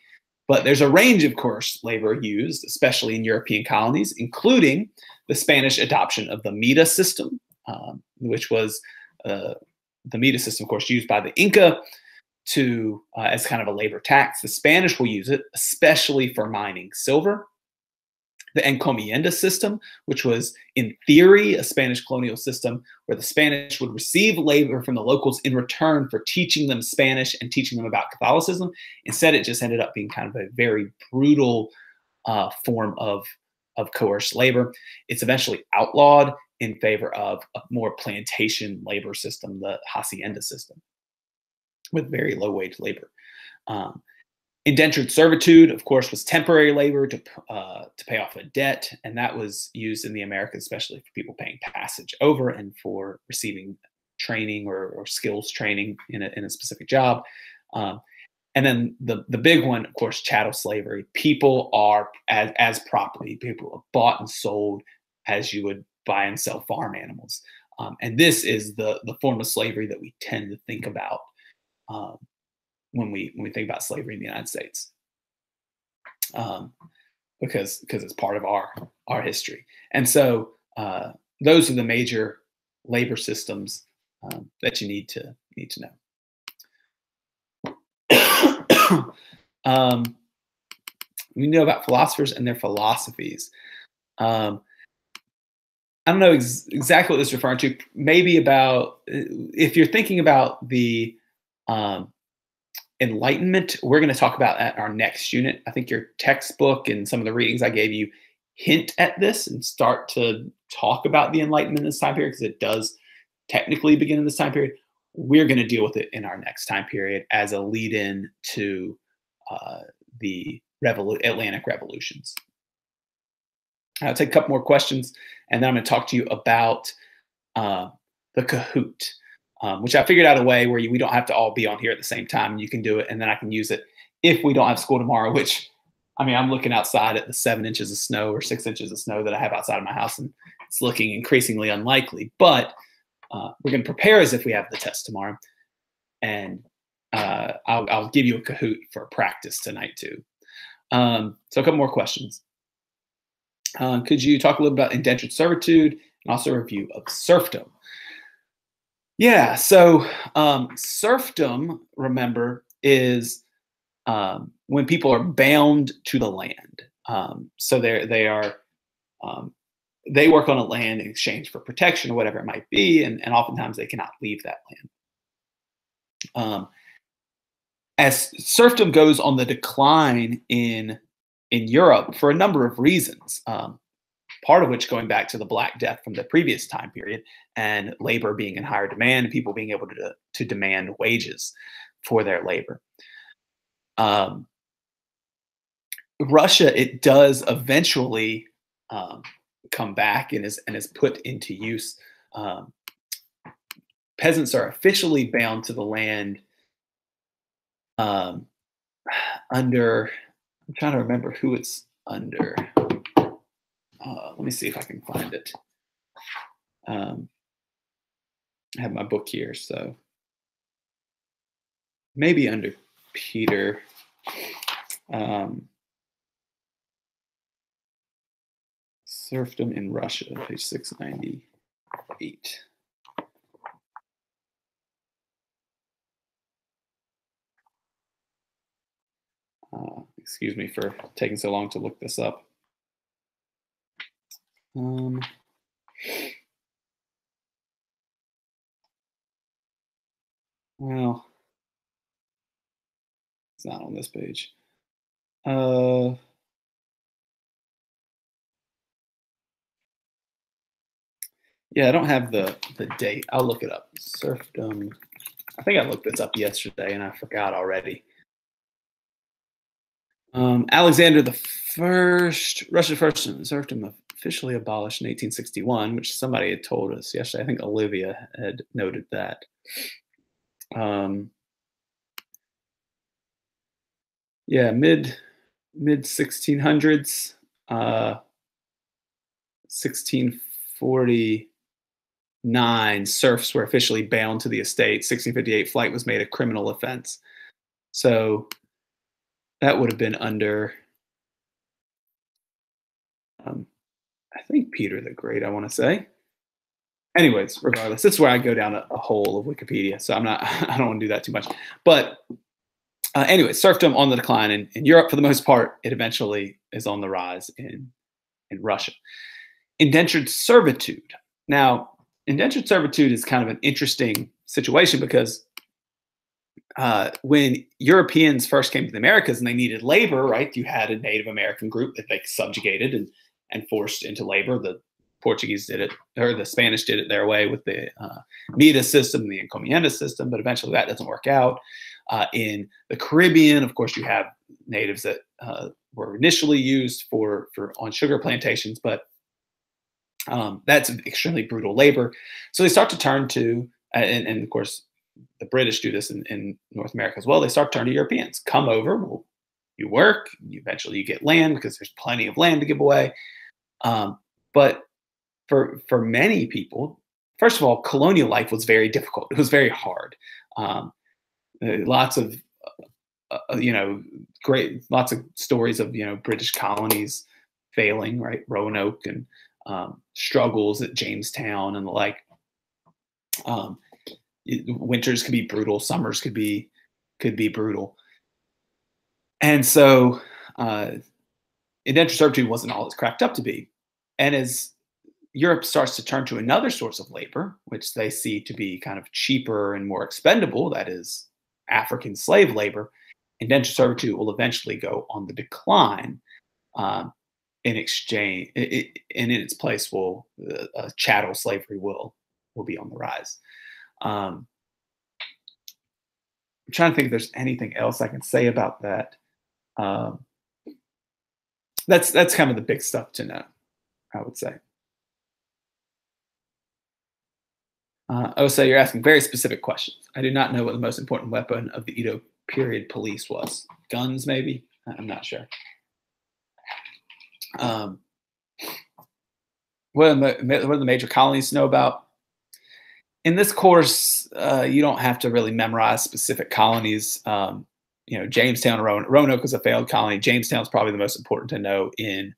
But there's a range of coerced labor used, especially in European colonies, including the Spanish adoption of the Mita system, which was the Mita system, of course, used by the Inca as kind of a labor tax. The Spanish will use it, especially for mining silver. The encomienda system, which was in theory a Spanish colonial system where the Spanish would receive labor from the locals in return for teaching them Spanish and teaching them about Catholicism. Instead, it just ended up being kind of a very brutal form of coerced labor. It's eventually outlawed in favor of a more plantation labor system, the hacienda system, with very low wage labor. Indentured servitude, of course, was temporary labor to pay off a debt, and that was used in the Americas, especially for people paying passage over and for receiving training or skills training in a specific job. And then the big one, of course, chattel slavery. People are as property. People are bought and sold as you would buy and sell farm animals. And this is the form of slavery that we tend to think about when we think about slavery in the United States, because it's part of our history. And so those are the major labor systems that you need to know. We know about philosophers and their philosophies. I don't know exactly what this is referring to. Maybe about if you're thinking about the Enlightenment, we're going to talk about at our next unit. I think your textbook and some of the readings I gave you hint at this and start to talk about the Enlightenment in this time period, because it does technically begin in this time period. We're going to deal with it in our next time period as a lead-in to the Atlantic revolutions. I'll take a couple more questions, and then I'm going to talk to you about the Kahoot. Which I figured out a way where we don't have to all be on here at the same time. You can do it, and then I can use it if we don't have school tomorrow, which, I mean, I'm looking outside at the 7 inches of snow or 6 inches of snow that I have outside of my house, and it's looking increasingly unlikely. But we're going to prepare as if we have the test tomorrow, and I'll give you a Kahoot for practice tonight, too. So a couple more questions. Could you talk a little about indentured servitude and also a review of serfdom? Yeah, so serfdom, remember, is when people are bound to the land. So they work on a land in exchange for protection or whatever it might be, and oftentimes they cannot leave that land. As serfdom goes on the decline in Europe for a number of reasons, part of which going back to the Black Death from the previous time period and labor being in higher demand, people being able to demand wages for their labor. Russia, it does eventually come back and is put into use. Peasants are officially bound to the land under, I'm trying to remember who it's under. Let me see if I can find it. I have my book here, so maybe under Peter. Serfdom in Russia, page 698. Excuse me for taking so long to look this up. Well, it's not on this page. Yeah, I don't have the date. I'll look it up. Serfdom. I think I looked this up yesterday and I forgot already. Alexander the First, Russia's first serfdom officially abolished in 1861, which somebody had told us yesterday. I think Olivia had noted that. Yeah, mid 1600s, 1649, serfs were officially bound to the estate. 1658, flight was made a criminal offense. So that would have been under, I think, Peter the Great, I want to say. Anyways, regardless, this is where I go down a hole of Wikipedia. So I'm not, I don't want to do that too much. But anyway, serfdom on the decline in Europe for the most part. It eventually is on the rise in Russia. Indentured servitude. Now, indentured servitude is kind of an interesting situation because when Europeans first came to the Americas and they needed labor, right? You had a Native American group that they subjugated and forced into labor. The Portuguese did it, or the Spanish did it their way with the Mida system, the encomienda system, but eventually that doesn't work out. In the Caribbean, of course, you have natives that were initially used on sugar plantations, but that's extremely brutal labor. So they start to turn to, and of course, the British do this in North America as well. They start to turn to Europeans. Come over, you work, eventually you get land because there's plenty of land to give away. But for many people, first of all, colonial life was very difficult. It was very hard. Lots of lots of stories of British colonies failing, right? Roanoke and struggles at Jamestown and the like. Winters could be brutal, summers could be brutal, and so indentured servitude wasn't all it's cracked up to be. And as Europe starts to turn to another source of labor, which they see to be kind of cheaper and more expendable, that is African slave labor, indentured servitude will eventually go on the decline. In exchange, and in its place, chattel slavery will be on the rise. I'm trying to think if there's anything else I can say about that. That's kind of the big stuff to know, I would say. You're asking very specific questions. I do not know what the most important weapon of the Edo period police was. Guns, maybe? I'm not sure. What are the major colonies to know about? In this course, you don't have to really memorize specific colonies. Jamestown, Roanoke was a failed colony. Jamestown is probably the most important to know in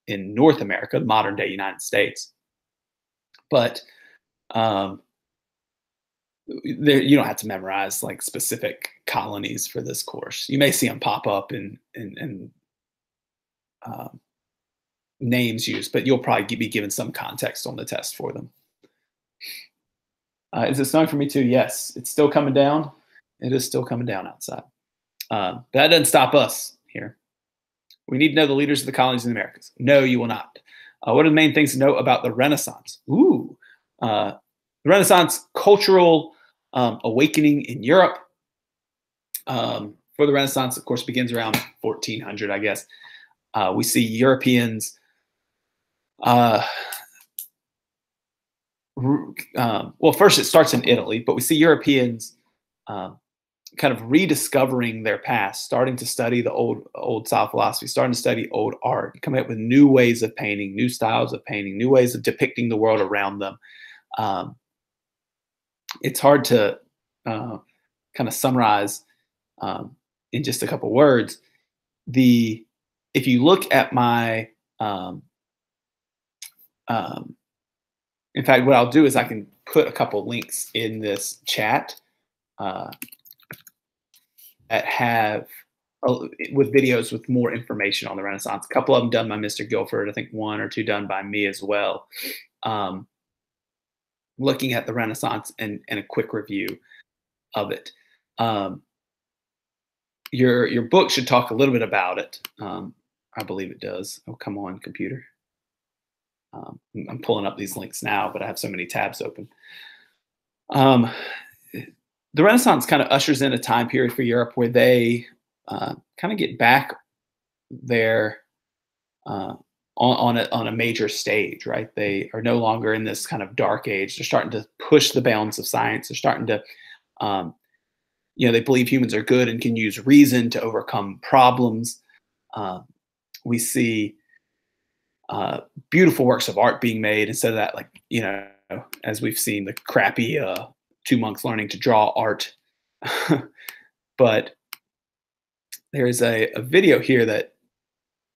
North America, the modern day United States. But you don't have to memorize like specific colonies for this course. You may see them pop up in names used, but you'll probably be given some context on the test for them. Is it snowing for me too? Yes, it's still coming down. It is still coming down outside. But that doesn't stop us here. We need to know the leaders of the colonies in the Americas. No, you will not. What are the main things to know about the Renaissance? The Renaissance cultural awakening in Europe. For the Renaissance, of course, begins around 1400, I guess. We see Europeans first it starts in Italy, but we see Europeans kind of rediscovering their past, starting to study the old style philosophy, starting to study old art, coming up with new ways of painting, new styles of painting, new ways of depicting the world around them. It's hard to kind of summarize in just a couple words. If you look at my Um, in fact, what I'll do is I can put a couple links in this chat uh, that have with videos with more information on the Renaissance. A couple of them done by Mr. Guilford. I think one or two done by me as well. Looking at the Renaissance and a quick review of it. Your book should talk a little bit about it. I believe it does. Oh, come on, computer. I'm pulling up these links now, but I have so many tabs open. The Renaissance kind of ushers in a time period for Europe where they kind of get back there on a major stage, right? They are no longer in this kind of dark age. They're starting to push the bounds of science. They're starting to, they believe humans are good and can use reason to overcome problems. We see beautiful works of art being made instead of that, as we've seen, the crappy 2 months learning to draw art. But there's a video here that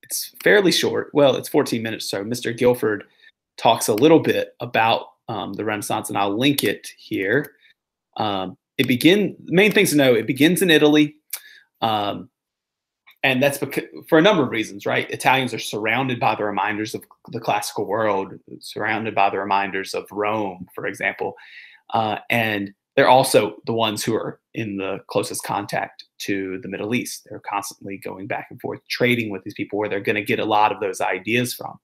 it's fairly short. Well, it's 14 minutes. So Mr. Guilford talks a little bit about the Renaissance, and I'll link it here. Main things to know, it begins in Italy. And that's because, for a number of reasons, right? Italians are surrounded by the reminders of the classical world, surrounded by the reminders of Rome, for example. And they're also the ones who are in the closest contact to the Middle East. They're constantly going back and forth, trading with these people where they're going to get a lot of those ideas from.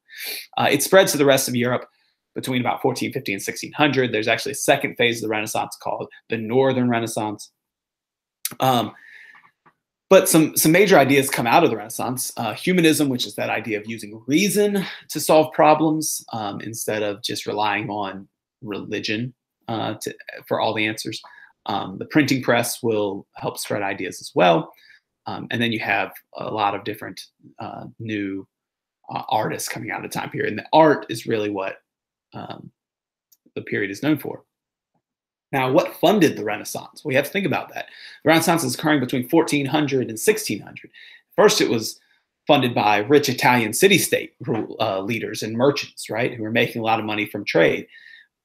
It spreads to the rest of Europe between about 1450 and 1600. There's actually a second phase of the Renaissance called the Northern Renaissance. But some major ideas come out of the Renaissance. Humanism, which is that idea of using reason to solve problems instead of just relying on religion for all the answers. The printing press will help spread ideas as well. And then you have a lot of different new artists coming out of the time period. And the art is really what the period is known for. Now, what funded the Renaissance? We have to think about that. The Renaissance is occurring between 1400 and 1600. First, it was funded by rich Italian city-state leaders and merchants, right, who were making a lot of money from trade.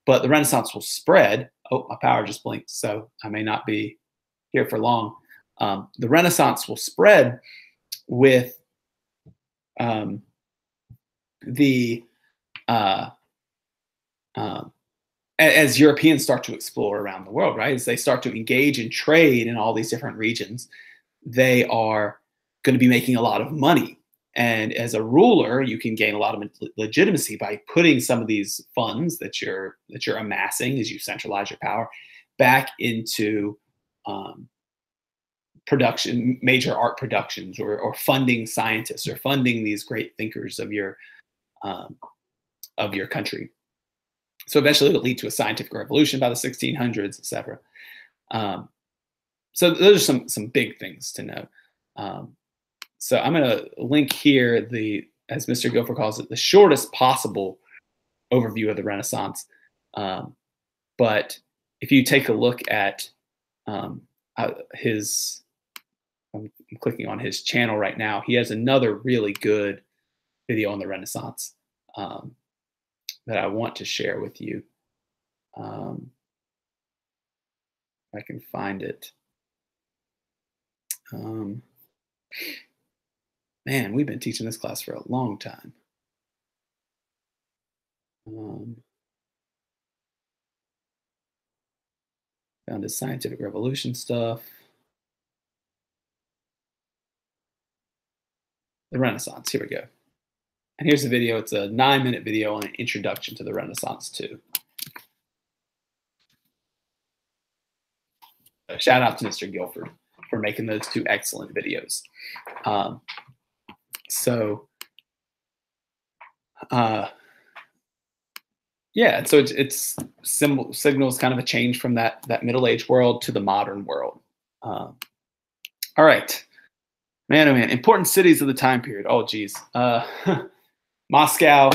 But the Renaissance will spread. Oh, my power just blinked, so I may not be here for long. The Renaissance will spread with as Europeans start to explore around the world, right? As they start to engage in trade in all these different regions, they are going to be making a lot of money. And as a ruler, you can gain a lot of legitimacy by putting some of these funds that you're amassing as you centralize your power back into production, major art productions, or funding scientists, or funding these great thinkers of your country. So eventually it'll lead to a scientific revolution by the 1600s, et cetera. So those are some big things to know. So I'm going to link here as Mr. Guilford calls it, the shortest possible overview of the Renaissance. But if you take a look at I'm clicking on his channel right now, he has another really good video on the Renaissance that I want to share with you. If I can find it. Man, we've been teaching this class for a long time. Found his scientific revolution stuff. The Renaissance, here we go. And here's the video. It's a 9-minute video on an introduction to the Renaissance too. Shout out to Mr. Guilford for making those two excellent videos. Yeah, so it's signals kind of a change from that Middle Age world to the modern world. All right, man, oh man, important cities of the time period. Oh geez, Moscow,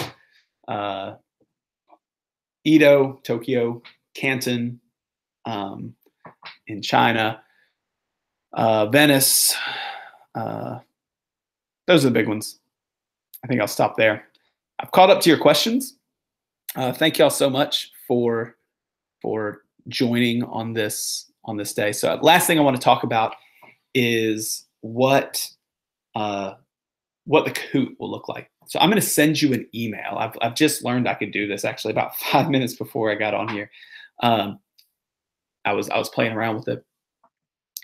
Edo, Tokyo, Canton, in China, Venice. Those are the big ones. I think I'll stop there. I've caught up to your questions. Thank y'all so much for joining on this day. So last thing I want to talk about is what the Kahoot will look like. So I'm going to send you an email. I've just learned I could do this actually about 5 minutes before I got on here. I was playing around with it.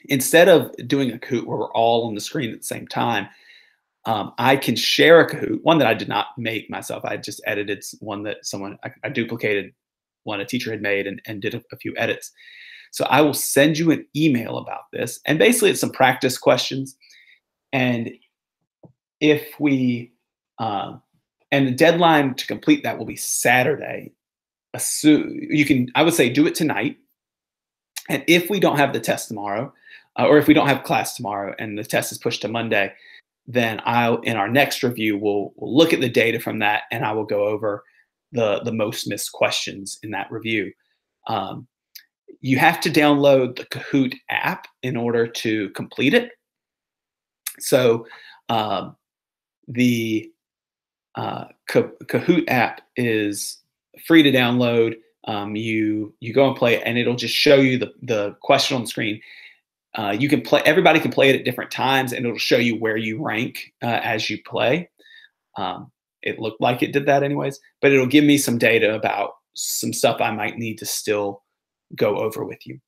Instead of doing a Kahoot where we're all on the screen at the same time, I can share a Kahoot, one that I did not make myself. I just edited one that I duplicated one a teacher had made and did a few edits. So I will send you an email about this. And basically it's some practice questions. And if we, and the deadline to complete that will be Saturday. I would say do it tonight. And if we don't have the test tomorrow, or if we don't have class tomorrow and the test is pushed to Monday, then in our next review, we'll look at the data from that and I will go over the most missed questions in that review. You have to download the Kahoot app in order to complete it. So the Kahoot app is free to download. You go and play it, and it'll just show you the question on the screen. You can play. Everybody can play it at different times, and it'll show you where you rank as you play. It looked like it did that anyways, but it'll give me some data about some stuff I might need to still go over with you.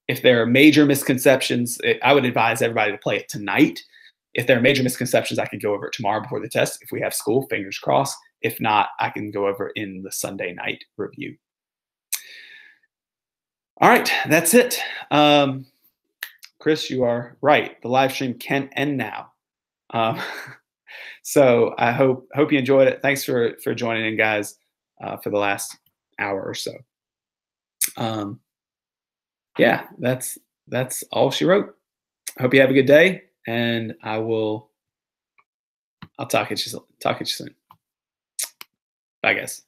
If there are major misconceptions, I would advise everybody to play it tonight. If there are major misconceptions, I can go over it tomorrow before the test. If we have school, fingers crossed. If not, I can go over in the Sunday night review. All right, that's it. Chris, you are right. The live stream can end now. So I hope you enjoyed it. Thanks for joining in, guys, for the last hour or so. Yeah, that's all she wrote. I hope you have a good day, and I'll talk at you soon. Bye, guys.